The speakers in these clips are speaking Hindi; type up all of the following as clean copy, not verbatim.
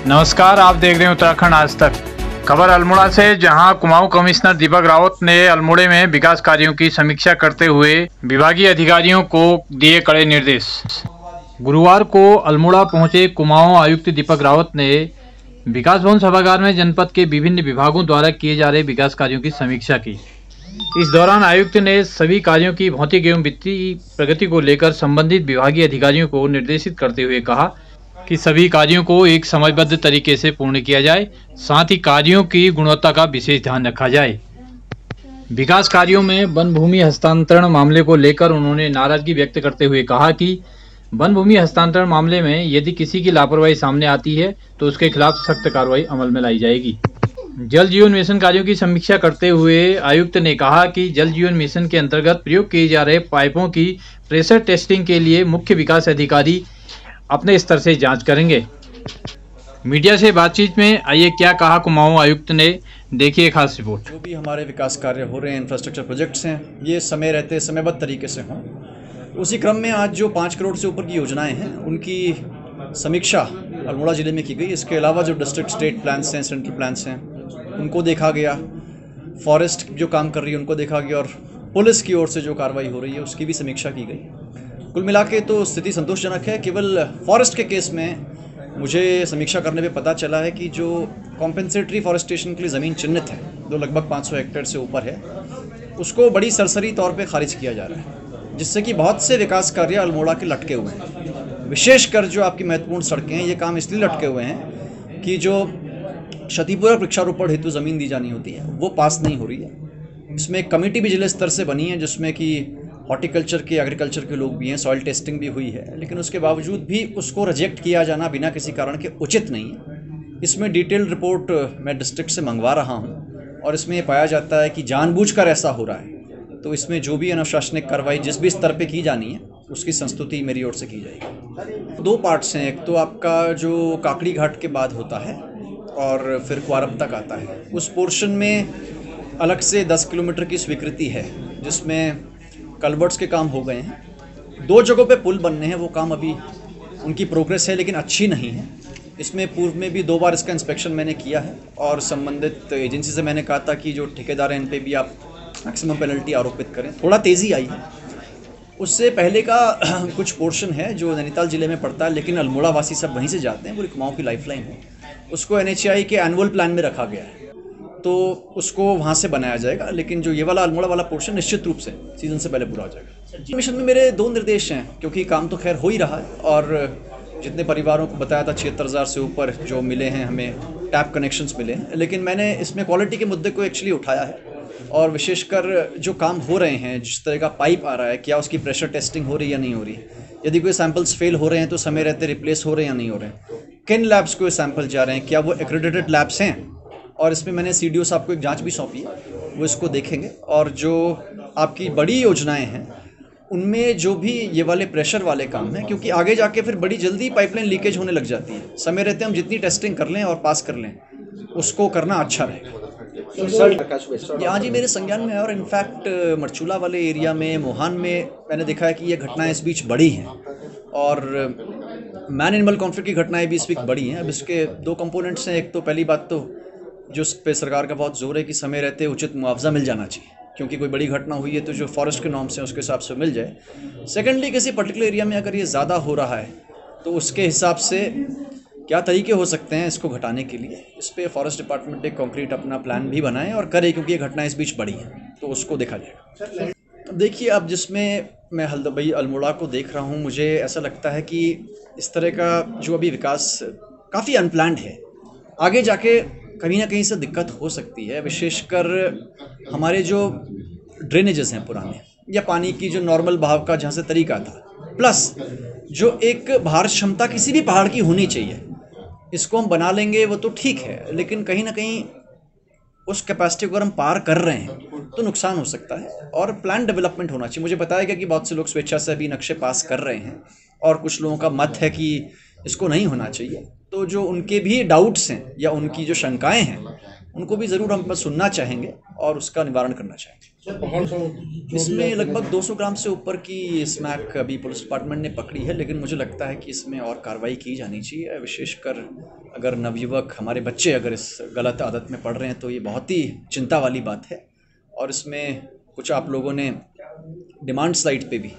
नमस्कार, आप देख रहे हैं उत्तराखंड आज तक। खबर अल्मोड़ा से, जहां कुमाऊं कमिश्नर दीपक रावत ने अल्मोड़े में विकास कार्यों की समीक्षा करते हुए विभागीय अधिकारियों को दिए कड़े निर्देश। गुरुवार को अल्मोड़ा पहुंचे कुमाऊं आयुक्त दीपक रावत ने विकास भवन सभागार में जनपद के विभिन्न विभागों द्वारा किए जा रहे विकास कार्यों की समीक्षा की। इस दौरान आयुक्त ने सभी कार्यों की भौतिक एवं वित्तीय प्रगति को लेकर संबंधित विभागीय अधिकारियों को निर्देशित करते हुए कहा कि सभी कार्यों को एक समयबद्ध तरीके से पूर्ण किया जाए, साथ ही कार्यों की गुणवत्ता का विशेष ध्यान रखा जाए। विकास कार्यों में वन भूमि हस्तांतरण मामले को लेकर उन्होंने नाराजगी व्यक्त करते हुए कहा कि वन भूमि हस्तांतरण मामले में यदि किसी की लापरवाही सामने आती है तो उसके खिलाफ सख्त कार्रवाई अमल में लाई जाएगी। जल जीवन मिशन कार्यों की समीक्षा करते हुए आयुक्त ने कहा कि जल जीवन मिशन के अंतर्गत प्रयोग किए जा रहे पाइपों की प्रेशर टेस्टिंग के लिए मुख्य विकास अधिकारी अपने स्तर से जांच करेंगे। मीडिया से बातचीत में आइए क्या कहा कुमाऊं आयुक्त ने, देखिए खास रिपोर्ट। जो भी हमारे विकास कार्य हो रहे हैं, इंफ्रास्ट्रक्चर प्रोजेक्ट्स हैं, ये समय रहते समयबद्ध तरीके से हों। उसी क्रम में आज जो 5 करोड़ से ऊपर की योजनाएं हैं उनकी समीक्षा अल्मोड़ा ज़िले में की गई। इसके अलावा जो डिस्ट्रिक्ट स्टेट प्लान्स हैं, सेंट्रल प्लान्स हैं, उनको देखा गया। फॉरेस्ट जो काम कर रही है उनको देखा गया और पुलिस की ओर से जो कार्रवाई हो रही है उसकी भी समीक्षा की गई। कुल मिला के तो स्थिति संतोषजनक है। केवल फॉरेस्ट के केस में मुझे समीक्षा करने पे पता चला है कि जो कॉम्पेंसेटरी फॉरेस्टेशन के लिए ज़मीन चिन्हित है, जो लगभग 500 हेक्टेयर से ऊपर है, उसको बड़ी सरसरी तौर पे खारिज किया जा रहा है, जिससे कि बहुत से विकास कार्य अल्मोड़ा के लटके हुए हैं। विशेषकर जो आपकी महत्वपूर्ण सड़कें हैं, ये काम इसलिए लटके हुए हैं कि जो क्षतिपूरक वृक्षारोपण हेतु ज़मीन दी जानी होती है वो पास नहीं हो रही है। इसमें एक कमेटी भी जिले स्तर से बनी है जिसमें कि हॉर्टिकल्चर के, एग्रीकल्चर के लोग भी हैं, सॉइल टेस्टिंग भी हुई है, लेकिन उसके बावजूद भी उसको रिजेक्ट किया जाना बिना किसी कारण के उचित नहीं है। इसमें डिटेल रिपोर्ट मैं डिस्ट्रिक्ट से मंगवा रहा हूं और इसमें ये पाया जाता है कि जानबूझकर ऐसा हो रहा है, तो इसमें जो भी अनुशासनिक कार्रवाई जिस भी स्तर पे की जानी है उसकी संस्तुति मेरी ओर से की जाएगी। 2 पार्ट्स हैं। एक तो आपका जो काकड़ी घाट के बाद होता है और फिर क्वारब तक आता है। उस पोर्शन में अलग से 10 किलोमीटर की स्वीकृति है जिसमें कल्वर्ट्स के काम हो गए हैं। 2 जगहों पे पुल बनने हैं, वो काम अभी उनकी प्रोग्रेस है लेकिन अच्छी नहीं है। इसमें पूर्व में भी 2 बार इसका इंस्पेक्शन मैंने किया है और संबंधित एजेंसी से मैंने कहा था कि जो ठेकेदार हैं इन पे भी आप मैक्सिमम पेनल्टी आरोपित करें। थोड़ा तेज़ी आई है। उससे पहले का कुछ पोर्शन है जो नैनीताल ज़िले में पड़ता है, लेकिन अल्मोड़ा वासी सब वहीं से जाते हैं, पूरी कुमाऊं की लाइफलाइन है। उसको NHAI के एनुअल प्लान में रखा गया है, तो उसको वहाँ से बनाया जाएगा। लेकिन जो ये वाला अल्मोड़ा वाला पोर्शन निश्चित रूप से सीजन से पहले पूरा हो जाएगा। मिशन में मेरे 2 निर्देश हैं, क्योंकि काम तो खैर हो ही रहा है और जितने परिवारों को बताया था 76,000 से ऊपर जो मिले हैं, हमें टैप कनेक्शंस मिले हैं, लेकिन मैंने इसमें क्वालिटी के मुद्दे को एक्चुअली उठाया है और विशेषकर जो काम हो रहे हैं, जिस तरह का पाइप आ रहा है, क्या उसकी प्रेशर टेस्टिंग हो रही है या नहीं हो रही है, यदि कोई सैंपल्स फेल हो रहे हैं तो समय रहते रिप्लेस हो रहे हैं या नहीं हो रहे हैं, किन लैब्स को ये सैंपल जा रहे हैं, क्या वो एक्रेडिटेड लैब्स हैं। और इसमें मैंने CDO साहब को एक जांच भी सौंपी है, वो इसको देखेंगे। और जो आपकी बड़ी योजनाएं हैं उनमें जो भी ये वाले प्रेशर वाले काम हैं, क्योंकि आगे जाके फिर बड़ी जल्दी पाइपलाइन लीकेज होने लग जाती है, समय रहते हम जितनी टेस्टिंग कर लें और पास कर लें उसको करना अच्छा रहेगा। यहाँ जी मेरे संज्ञान में है और इनफैक्ट मरचूला वाले एरिया में, मोहान में मैंने देखा है कि ये घटनाएं इस बीच बढ़ी हैं और मैन एनिमल कॉन्फ्लिक्ट की घटनाएं भी इस बीच बढ़ी हैं। अब इसके 2 कंपोनेंट्स हैं। एक तो पहली बात तो जो उस पे सरकार का बहुत जोर है कि समय रहते उचित मुआवजा मिल जाना चाहिए, क्योंकि कोई बड़ी घटना हुई है तो जो फॉरेस्ट के नॉर्म्स हैं उसके हिसाब से मिल जाए। सेकेंडली, किसी पर्टिकुलर एरिया में अगर ये ज़्यादा हो रहा है तो उसके हिसाब से क्या तरीके हो सकते हैं इसको घटाने के लिए, इस पर फॉरेस्ट डिपार्टमेंट एक कॉन्क्रीट अपना प्लान भी बनाए और करे, क्योंकि ये घटना इस बीच बढ़ी है तो उसको देखा जाएगा। देखिए, अब जिसमें मैं हल्द्वानी अल्मोड़ा को देख रहा हूँ, मुझे ऐसा लगता है कि इस तरह का जो अभी विकास काफ़ी अनप्लान्ड है, आगे जाके कहीं ना कहीं से दिक्कत हो सकती है। विशेषकर हमारे जो ड्रेनेजेस हैं पुराने, या पानी की जो नॉर्मल बहाव का जहाँ से तरीका था, प्लस जो एक भार क्षमता किसी भी पहाड़ की होनी चाहिए, इसको हम बना लेंगे वो तो ठीक है, लेकिन कहीं ना कहीं उस कैपेसिटी को अगर हम पार कर रहे हैं तो नुकसान हो सकता है और प्लान डेवलपमेंट होना चाहिए। मुझे बताया गया कि बहुत से लोग स्वेच्छा से अभी नक्शे पास कर रहे हैं और कुछ लोगों का मत है कि इसको नहीं होना चाहिए। तो जो उनके भी डाउट्स हैं या उनकी जो शंकाएं हैं उनको भी ज़रूर हम सुनना चाहेंगे और उसका निवारण करना चाहेंगे। इसमें लगभग 200 ग्राम से ऊपर की स्मैक अभी पुलिस डिपार्टमेंट ने पकड़ी है, लेकिन मुझे लगता है कि इसमें और कार्रवाई की जानी चाहिए। विशेषकर अगर नवयुवक हमारे बच्चे अगर इस गलत आदत में पड़ रहे हैं तो ये बहुत ही चिंता वाली बात है। और इसमें कुछ आप लोगों ने डिमांड साइट पे भी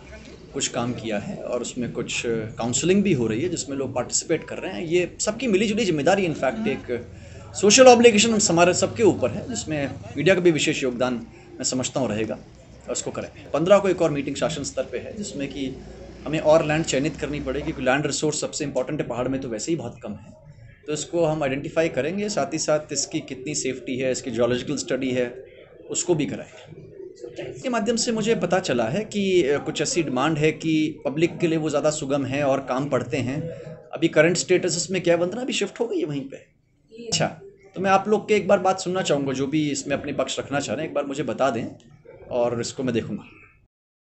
कुछ काम किया है और उसमें कुछ काउंसलिंग भी हो रही है जिसमें लोग पार्टिसिपेट कर रहे हैं। ये सबकी मिलीजुली जिम्मेदारी, इनफैक्ट एक सोशल ऑब्लिगेशन हमारे सबके ऊपर है, जिसमें मीडिया का भी विशेष योगदान मैं समझता हूँ रहेगा, और उसको करें। 15 को एक और मीटिंग शासन स्तर पे है जिसमें कि हमें और लैंड चयनित करनी पड़ेगी, क्योंकि लैंड रिसोर्स सबसे इंपॉर्टेंट है, पहाड़ में तो वैसे ही बहुत कम है। तो इसको हम आइडेंटिफाई करेंगे, साथ ही साथ इसकी कितनी सेफ्टी है, इसकी जियोलॉजिकल स्टडी है, उसको भी कराएंगे। इसके माध्यम से मुझे पता चला है कि कुछ ऐसी डिमांड है कि पब्लिक के लिए वो ज़्यादा सुगम है और काम पड़ते हैं। अभी करंट स्टेटस इसमें क्या है, वंदना भी शिफ्ट हो गई है वहीं पे। अच्छा, तो मैं आप लोग के एक बार बात सुनना चाहूँगा, जो भी इसमें अपने पक्ष रखना चाह रहे हैं एक बार मुझे बता दें और इसको मैं देखूँगा।